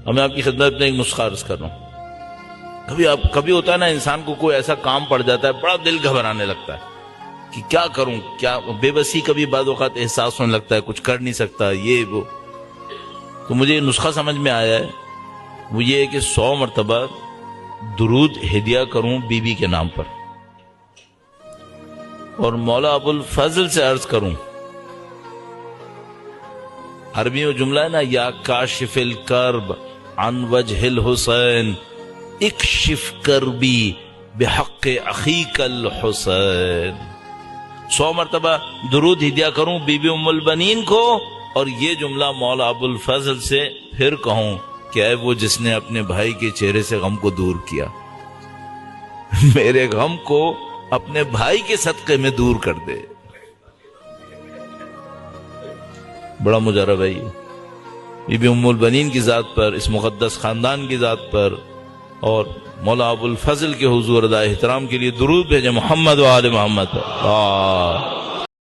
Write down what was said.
اب میں آپ کی خدمت میں ایک نسخہ عرض کر رہا ہوں. کبھی ہوتا ہے نا انسان کو کوئی ایسا کام پڑ جاتا ہے بڑا دل گھبرانے لگتا ہے کہ کیا کروں، کیا بے بسی کبھی بعض اوقات احساس ہونے لگتا ہے، کچھ کر نہیں سکتا یہ وہ. تو مجھے یہ نسخہ سمجھ میں آیا ہے، وہ یہ ہے کہ 100 مرتبہ درود ہدیہ کروں بی بی کے نام پر، اور مولا ابو الفضل سے عرض کروں. عربی میں جملہ ہے نا، یا کاشف الکرب عن وجہ الحسین اکشف کربی بحق اخیک الحسین. 100 مرتبہ درود ہدیہ کروں بی بی ام البنین کو، اور یہ جملہ مولا ابو الفضل سے پھر کہوں کہ اے وہ جس نے اپنے بھائی کے چہرے سے غم کو دور کیا، میرے غم کو اپنے بھائی کے صدقے میں دور کر دے. بڑا مجرب ہے یہ. بی بی ام البنین کی ذات پر، اس مقدس خاندان کی ذات پر، اور مولا ابو الفضل کے حضور ادا احترام کے لیے درود بھیجے محمد و آل محمد.